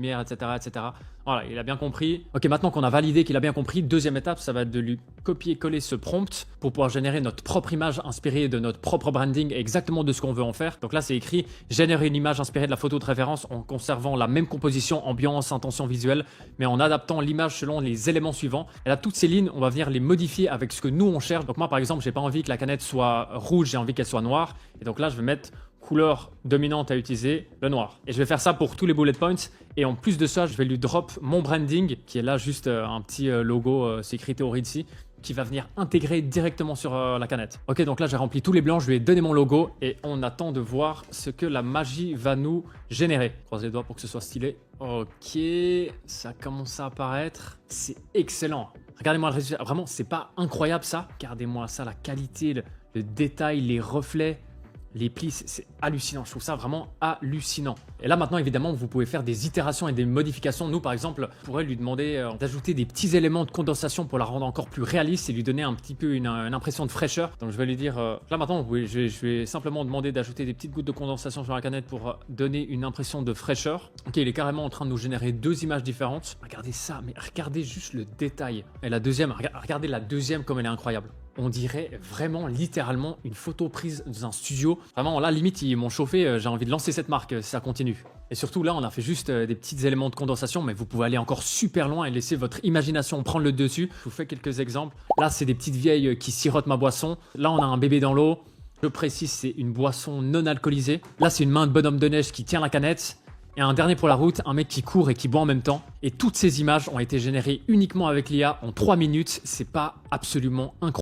lumière, etc., etc. Voilà, il a bien compris. Ok, maintenant qu'on a validé qu'il a bien compris, deuxième étape, ça va être de lui copier-coller ce prompt pour pouvoir générer notre propre image inspirée de notre propre branding et exactement de ce qu'on veut en faire. Donc là, c'est écrit générer une image inspirée de la photo de référence en conservant la même composition, ambiance, intention visuelle, mais en adaptant l'image selon les éléments suivants. Et là, toutes ces lignes, on va venir les modifier avec ce que nous on cherche. Donc moi, par exemple, j'ai pas envie que la canette soit rouge, j'ai envie qu'elle soit noire. Et donc là, je vais mettre couleur dominante à utiliser, le noir. Et je vais faire ça pour tous les bullet points. Et en plus de ça, je vais lui drop mon branding, qui est là juste un petit logo, c'est écrit Theoridsi, qui va venir intégrer directement sur la canette. Ok, donc là j'ai rempli tous les blancs, je lui ai donné mon logo et on attend de voir ce que la magie va nous générer. Croise les doigts pour que ce soit stylé. Ok, ça commence à apparaître. C'est excellent. Regardez-moi le résultat. Vraiment, c'est pas incroyable ça. Regardez-moi ça, la qualité, le détail, les reflets. Les plis, c'est hallucinant. Je trouve ça vraiment hallucinant. Et là, maintenant, évidemment, vous pouvez faire des itérations et des modifications. Nous, par exemple, on pourrait lui demander d'ajouter des petits éléments de condensation pour la rendre encore plus réaliste et lui donner un petit peu une impression de fraîcheur. Donc, je vais lui dire... là, maintenant, je vais simplement demander d'ajouter des petites gouttes de condensation sur la canette pour donner une impression de fraîcheur. Ok, il est carrément en train de nous générer deux images différentes. Regardez ça, mais regardez juste le détail. Et la deuxième, regardez la deuxième comme elle est incroyable. On dirait vraiment littéralement une photo prise dans un studio. Vraiment là limite ils m'ont chauffé, j'ai envie de lancer cette marque si ça continue. Et surtout là on a fait juste des petits éléments de condensation mais vous pouvez aller encore super loin et laisser votre imagination prendre le dessus. Je vous fais quelques exemples. Là c'est des petites vieilles qui sirotent ma boisson. Là on a un bébé dans l'eau. Je précise c'est une boisson non alcoolisée. Là c'est une main de bonhomme de neige qui tient la canette. Et un dernier pour la route, un mec qui court et qui boit en même temps. Et toutes ces images ont été générées uniquement avec l'IA en 3 minutes. C'est pas absolument incroyable.